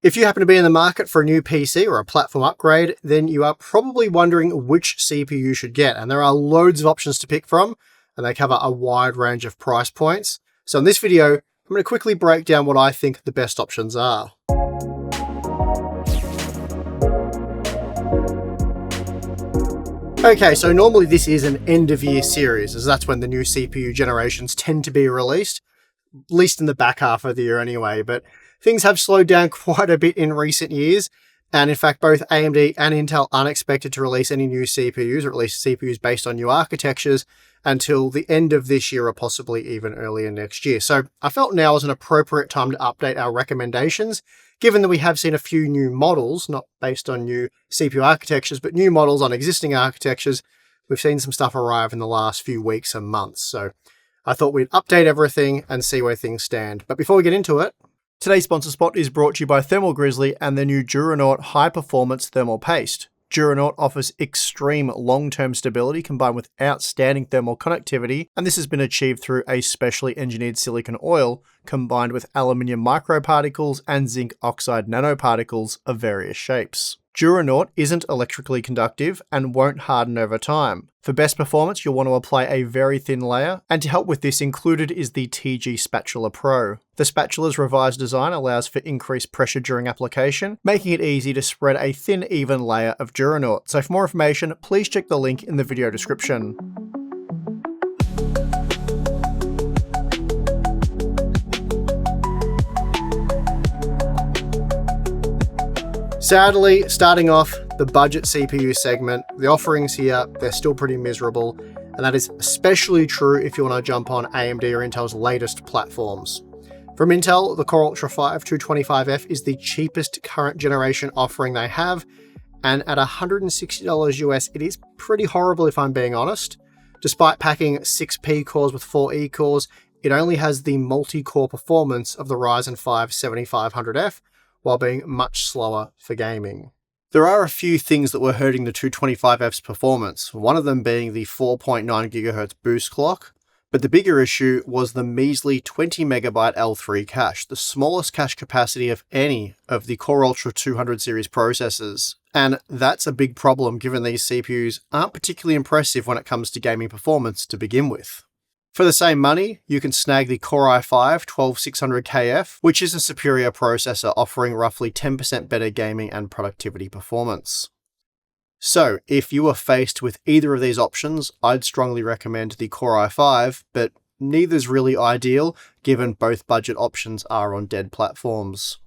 If you happen to be in the market for a new PC or a platform upgrade, then you are probably wondering which CPU you should get. And there are loads of options to pick from, and they cover a wide range of price points. So in this video, I'm going to quickly break down what I think the best options are. Okay, so normally this is an end of year series, as that's when the new CPU generations tend to be released, at least in the back half of the year anyway, but things have slowed down quite a bit in recent years, and in fact both AMD and Intel aren't expected to release any new CPUs, or at least CPUs based on new architectures, until the end of this year or possibly even earlier next year. So I felt now was an appropriate time to update our recommendations, given that we have seen a few new models, not based on new CPU architectures, but new models on existing architectures. We've seen some stuff arrive in the last few weeks and months, so I thought we'd update everything and see where things stand. But before we get into it, today's sponsor spot is brought to you by Thermal Grizzly and their new Duranaut High Performance Thermal Paste. Duranaut offers extreme long-term stability combined with outstanding thermal conductivity, and this has been achieved through a specially engineered silicon oil combined with aluminium microparticles and zinc oxide nanoparticles of various shapes. Duranaut isn't electrically conductive and won't harden over time. For best performance, you'll want to apply a very thin layer, and to help with this, included is the TG Spatula Pro. The spatula's revised design allows for increased pressure during application, making it easy to spread a thin, even layer of Duranaut. So for more information, please check the link in the video description. Sadly, starting off the budget CPU segment, the offerings here, they're still pretty miserable, and that is especially true if you want to jump on AMD or Intel's latest platforms. From Intel, the Core Ultra 5 225F is the cheapest current generation offering they have, and at $160 US, it is pretty horrible if I'm being honest. Despite packing 6 P cores with 4 E cores, it only has the multi-core performance of the Ryzen 5 7500F, while being much slower for gaming. There are a few things that were hurting the 225F's performance, one of them being the 4.9 GHz boost clock, but the bigger issue was the measly 20 MB L3 cache, the smallest cache capacity of any of the Core Ultra 200 series processors. And that's a big problem given these CPUs aren't particularly impressive when it comes to gaming performance to begin with. For the same money, you can snag the Core i5 12600KF, which is a superior processor offering roughly 10% better gaming and productivity performance. So, if you are faced with either of these options, I'd strongly recommend the Core i5, but neither's really ideal given both budget options are on dead platforms.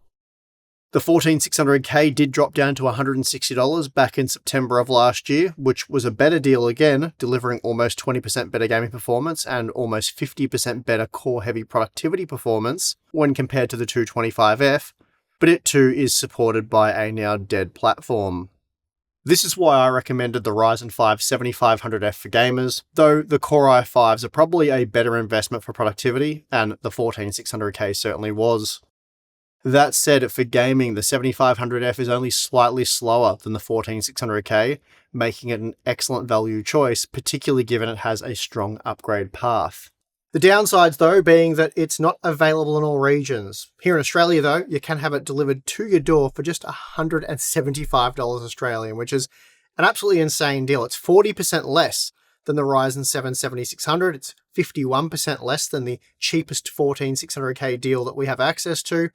The 14600K did drop down to $160 back in September of last year, which was a better deal again, delivering almost 20% better gaming performance and almost 50% better core-heavy productivity performance when compared to the 225F, but it too is supported by a now dead platform. This is why I recommended the Ryzen 5 7500F for gamers, though the Core i5s are probably a better investment for productivity, and the 14600K certainly was. That said, for gaming, the 7500F is only slightly slower than the 14600K, making it an excellent value choice, particularly given it has a strong upgrade path. The downsides, though, being that it's not available in all regions. Here in Australia, though, you can have it delivered to your door for just $175 Australian, which is an absolutely insane deal. It's 40% less than the Ryzen 7 7600. It's 51% less than the cheapest 14600K deal that we have access to.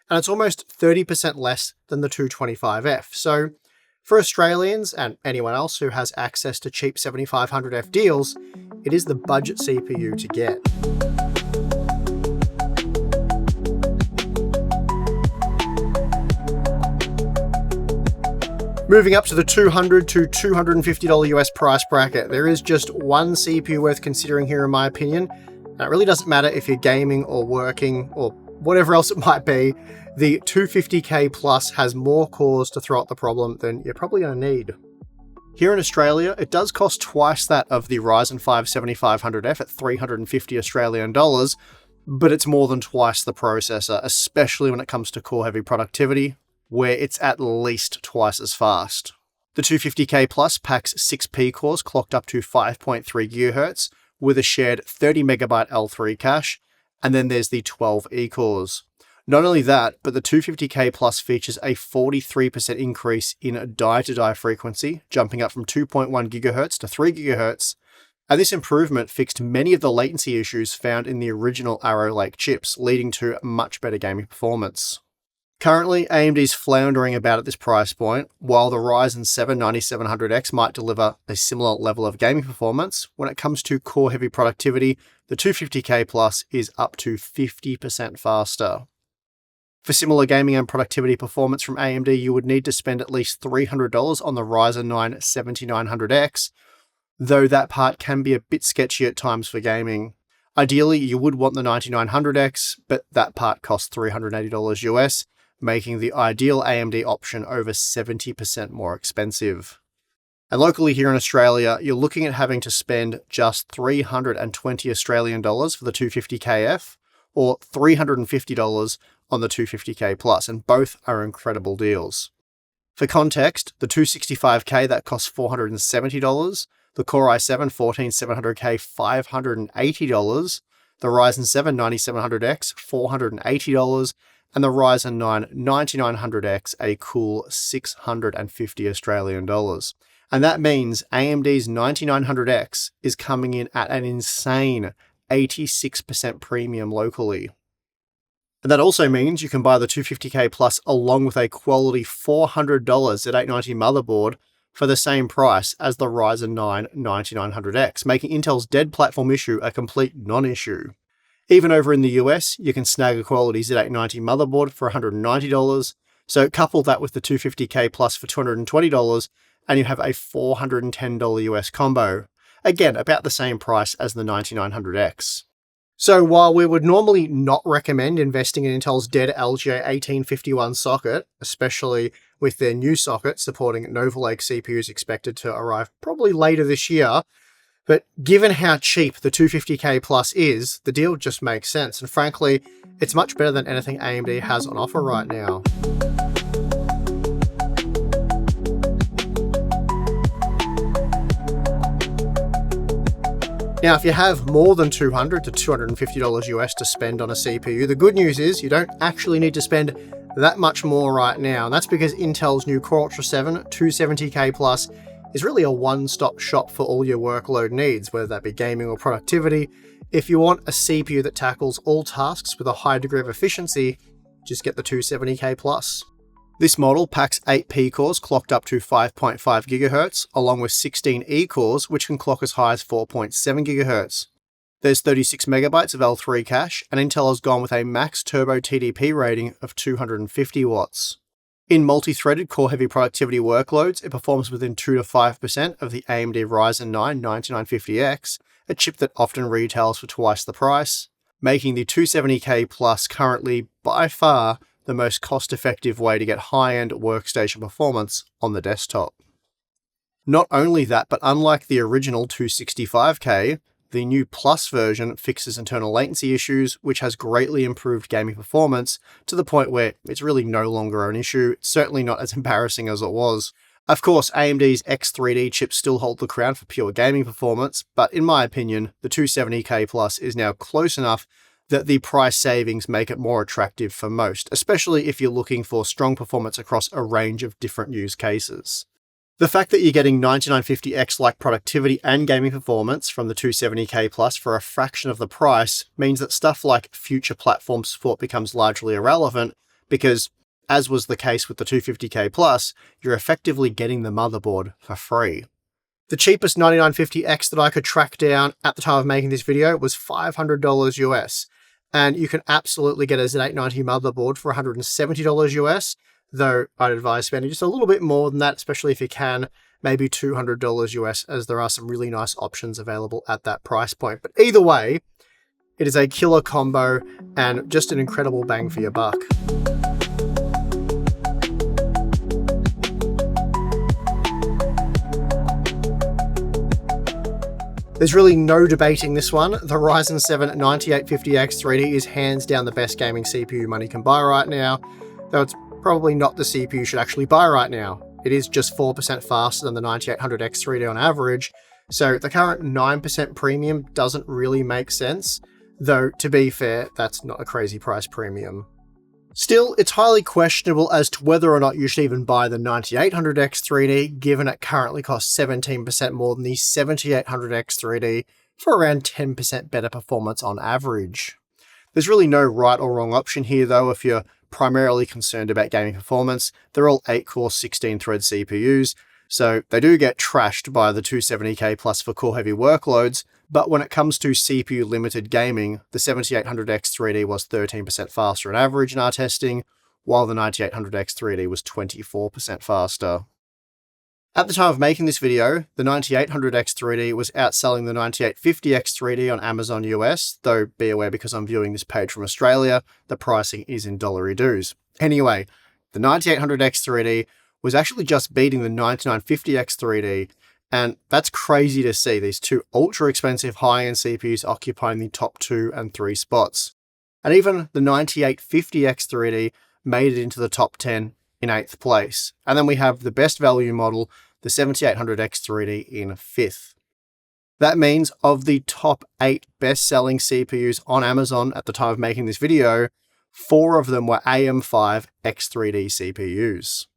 And it's almost 30% less than the 225F. So for Australians and anyone else who has access to cheap 7500F deals, it is the budget CPU to get. Moving up to the $200 to $250 US price bracket, there is just one CPU worth considering here in my opinion. And it really doesn't matter if you're gaming or working or whatever else it might be. The 250K Plus has more cores to throw at the problem than you're probably going to need. Here in Australia, it does cost twice that of the Ryzen 5 7500F at $350 Australian dollars, but it's more than twice the processor, especially when it comes to core-heavy productivity, where it's at least twice as fast. The 250K Plus packs 6 P cores clocked up to 5.3 GHz with a shared 30 MB L3 cache, and then there's the 12 E cores. Not only that, but the 250K Plus features a 43% increase in die-to-die frequency, jumping up from 2.1 GHz to 3 GHz, and this improvement fixed many of the latency issues found in the original Arrow Lake chips, leading to much better gaming performance. Currently, AMD's floundering about at this price point. While the Ryzen 7 9700X might deliver a similar level of gaming performance, when it comes to core-heavy productivity, the 250K Plus is up to 50% faster. For similar gaming and productivity performance from AMD, you would need to spend at least $300 on the Ryzen 9 7900X, though that part can be a bit sketchy at times for gaming. Ideally, you would want the 9900X, but that part costs $380 US, making the ideal AMD option over 70% more expensive. And locally here in Australia, you're looking at having to spend just 320 Australian dollars for the 250KF, or $350 on the 250K Plus, and both are incredible deals. For context, the 265K, that costs $470, the Core i7 14700K $580, the Ryzen 7 9700X $480, and the Ryzen 9 9900X a cool 650 Australian dollars. And that means AMD's 9900X is coming in at an insane 86% premium locally. And that also means you can buy the 250K Plus along with a quality $400 Z890 motherboard for the same price as the Ryzen 9 9900X, making Intel's dead platform issue a complete non-issue. Even over in the US, you can snag a quality Z890 motherboard for $190, so couple that with the 250K Plus for $220, and you have a $410 US combo. Again, about the same price as the 9900X. So while we would normally not recommend investing in Intel's dead LGA 1851 socket, especially with their new socket supporting Nova Lake CPUs expected to arrive probably later this year, but given how cheap the 250K Plus is, the deal just makes sense, and frankly, it's much better than anything AMD has on offer right now. Now, if you have more than $200 to $250 US to spend on a CPU, the good news is you don't actually need to spend that much more right now, and that's because Intel's new Core Ultra 7 270K Plus is really a one-stop shop for all your workload needs, whether that be gaming or productivity. If you want a CPU that tackles all tasks with a high degree of efficiency, just get the 270K Plus. This model packs 8 P cores clocked up to 5.5 GHz, along with 16 E cores, which can clock as high as 4.7 GHz. There's 36 MB of L3 cache, and Intel has gone with a max turbo TDP rating of 250 watts. In multi-threaded core-heavy productivity workloads, it performs within 2 to 5% of the AMD Ryzen 9 9950X, a chip that often retails for twice the price, making the 270K Plus currently, by far, the most cost-effective way to get high-end workstation performance on the desktop. Not only that, but unlike the original 265K, the new Plus version fixes internal latency issues, which has greatly improved gaming performance to the point where it's really no longer an issue. It's certainly not as embarrassing as it was. Of course, AMD's X3D chips still hold the crown for pure gaming performance, but in my opinion, the 270K Plus is now close enough that the price savings make it more attractive for most, especially if you're looking for strong performance across a range of different use cases. The fact that you're getting 9950X-like productivity and gaming performance from the 270K Plus for a fraction of the price means that stuff like future platform support becomes largely irrelevant because, as was the case with the 250K Plus, you're effectively getting the motherboard for free. The cheapest 9950X that I could track down at the time of making this video was $500 US, and you can absolutely get a Z890 motherboard for $170 US, though I'd advise spending just a little bit more than that, especially if you can, maybe $200 US, as there are some really nice options available at that price point. But either way, it is a killer combo and just an incredible bang for your buck. There's really no debating this one. The Ryzen 7 9850X 3D is hands down the best gaming CPU money can buy right now, though it's probably not the CPU you should actually buy right now. It is just 4% faster than the 9800X 3D on average, so the current 9% premium doesn't really make sense, though to be fair, that's not a crazy price premium. Still, it's highly questionable as to whether or not you should even buy the 9800X 3D, given it currently costs 17% more than the 7800X 3D for around 10% better performance on average. There's really no right or wrong option here though if you're primarily concerned about gaming performance. They're all 8-core 16-thread CPUs, so they do get trashed by the 270K Plus for core-heavy workloads, but when it comes to CPU-limited gaming, the 7800X 3D was 13% faster on average in our testing, while the 9800X 3D was 24% faster. At the time of making this video, the 9800X 3D was outselling the 9850X 3D on Amazon US, though be aware because I'm viewing this page from Australia, the pricing is in dollary dues. Anyway, the 9800X 3D was actually just beating the 9950X 3D, and that's crazy to see, these two ultra expensive high-end CPUs occupying the top 2 and 3 spots. And even the 9850X 3D made it into the top 10 in 8th place. And then we have the best value model, the 7800X 3D, in 5th. That means of the top 8 best-selling CPUs on Amazon at the time of making this video, 4 of them were AM5 X3D CPUs.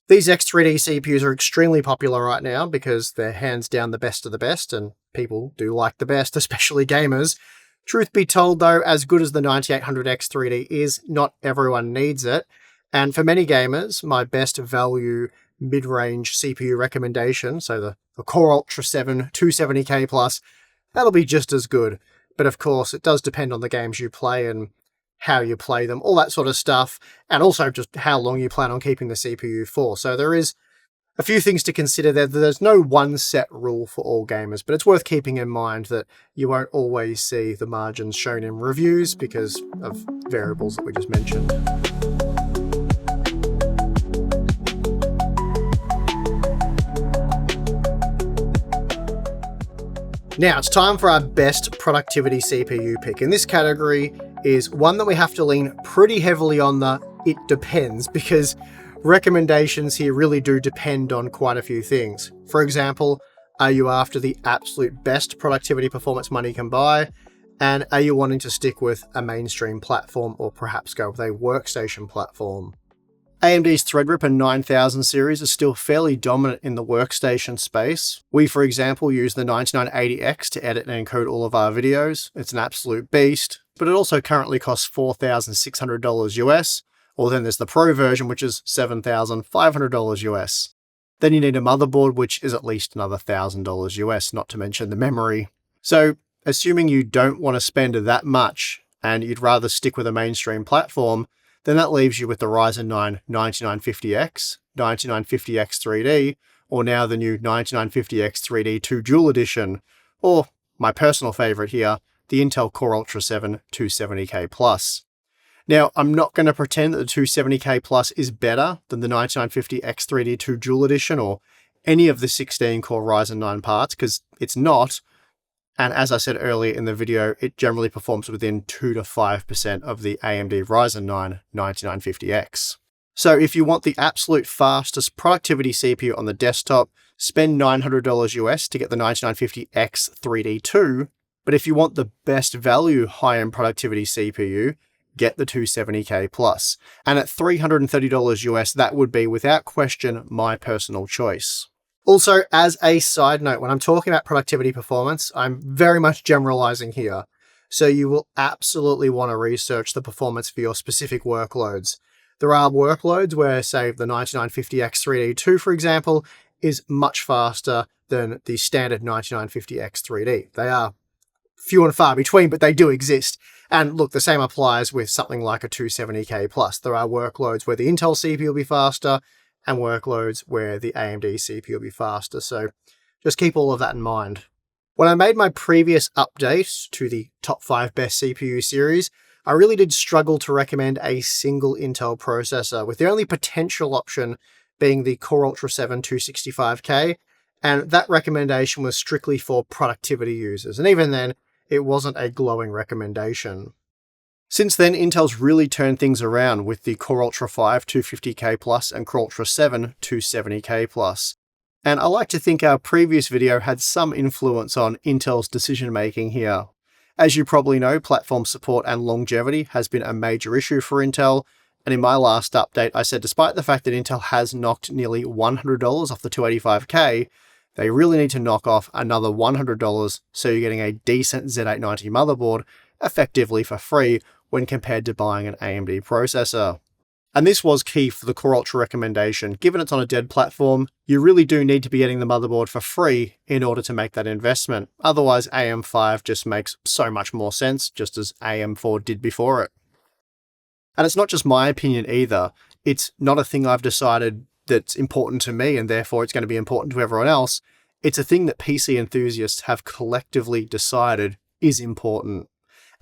These X3D CPUs are extremely popular right now because they're hands down the best of the best, and people do like the best, especially gamers. Truth be told though, as good as the 9800X 3D is, not everyone needs it. And for many gamers, my best value mid-range CPU recommendation, so the Core Ultra 7 270K Plus, that'll be just as good. But of course, it does depend on the games you play and how you play them, all that sort of stuff, and also just how long you plan on keeping the CPU for. So there is a few things to consider there. There's no one set rule for all gamers, but it's worth keeping in mind that you won't always see the margins shown in reviews because of variables that we just mentioned. Now it's time for our best productivity CPU pick. In this category is one that we have to lean pretty heavily on the "it depends" because recommendations here really do depend on quite a few things. For example, are you after the absolute best productivity performance money can buy? And are you wanting to stick with a mainstream platform or perhaps go with a workstation platform? AMD's Threadripper 9000 series is still fairly dominant in the workstation space. We, for example, use the 9980X to edit and encode all of our videos. It's an absolute beast, but it also currently costs $4,600 US, or then there's the Pro version, which is $7,500 US. Then you need a motherboard, which is at least another $1,000 US, not to mention the memory. So, assuming you don't want to spend that much, and you'd rather stick with a mainstream platform, then that leaves you with the Ryzen 9 9950X, 9950X 3D, or now the new 9950X 3D 2 Dual Edition, or my personal favorite here, the Intel Core Ultra 7 270K Plus. Now, I'm not going to pretend that the 270K Plus is better than the 9950X 3D 2 Dual Edition or any of the 16-core Ryzen 9 parts, because it's not. And as I said earlier in the video, it generally performs within 2 to 5% of the AMD Ryzen 9 9950X. So if you want the absolute fastest productivity CPU on the desktop, spend $900 US to get the 9950X 3D2. But if you want the best value high-end productivity CPU, get the 270K Plus. And at $330 US, that would be without question my personal choice. Also, as a side note, when I'm talking about productivity performance, I'm very much generalizing here. So you will absolutely want to research the performance for your specific workloads. There are workloads where, say, the 9950X 3D2, for example, is much faster than the standard 9950X 3D. They are few and far between, but they do exist. And look, the same applies with something like a 270K Plus. There are workloads where the Intel CPU will be faster, and workloads where the AMD CPU will be faster. So just keep all of that in mind. When I made my previous update to the top 5 best CPU series, I really did struggle to recommend a single Intel processor, with the only potential option being the Core Ultra 7 265K, and that recommendation was strictly for productivity users. And even then, it wasn't a glowing recommendation. Since then, Intel's really turned things around with the Core Ultra 5 250K Plus and Core Ultra 7 270K Plus. And I like to think our previous video had some influence on Intel's decision making here. As you probably know, platform support and longevity has been a major issue for Intel, And in my last update, I said despite the fact that Intel has knocked nearly $100 off the 285K, they really need to knock off another $100 so you're getting a decent Z890 motherboard effectively for free when compared to buying an AMD processor. And this was key for the Core Ultra recommendation. Given it's on a dead platform, you really do need to be getting the motherboard for free in order to make that investment. Otherwise, AM5 just makes so much more sense, just as AM4 did before it. And it's not just my opinion either. It's not a thing I've decided that's important to me and therefore it's going to be important to everyone else. It's a thing that PC enthusiasts have collectively decided is important.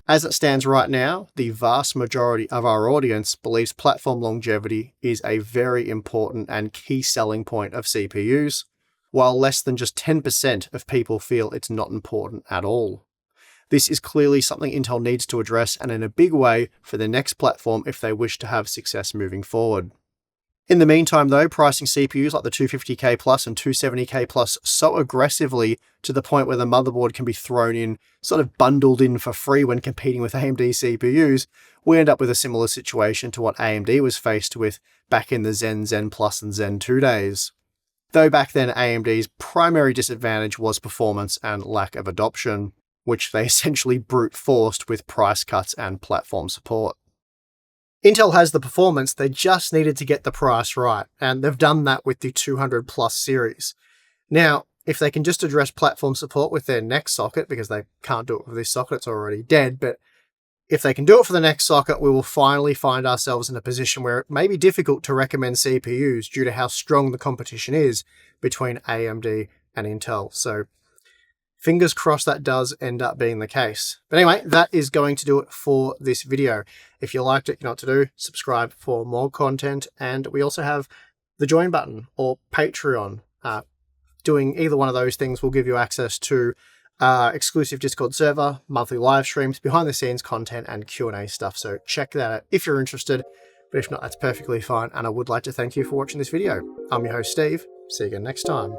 As it stands right now, the vast majority of our audience believes platform longevity is a very important and key selling point of CPUs, while less than just 10% of people feel it's not important at all. This is clearly something Intel needs to address, and in a big way, for the next platform if they wish to have success moving forward. In the meantime though, pricing CPUs like the 250K Plus and 270K Plus so aggressively to the point where the motherboard can be thrown in, sort of bundled in for free when competing with AMD CPUs, we end up with a similar situation to what AMD was faced with back in the Zen Plus and Zen 2 days. Though back then AMD's primary disadvantage was performance and lack of adoption, which they essentially brute forced with price cuts and platform support. Intel has the performance, they just needed to get the price right, and they've done that with the 200 Plus series. Now, if they can just address platform support with their next socket, because they can't do it with this socket, it's already dead, but if they can do it for the next socket, we will finally find ourselves in a position where it may be difficult to recommend CPUs due to how strong the competition is between AMD and Intel. So fingers crossed that does end up being the case. But anyway, that is going to do it for this video. If you liked it, you know what to do. Subscribe for more content. And we also have the join button or Patreon. Doing either one of those things will give you access to exclusive Discord server, monthly live streams, behind the scenes content, and Q&A stuff. So check that out if you're interested. But if not, that's perfectly fine. And I would like to thank you for watching this video. I'm your host, Steve. See you again next time.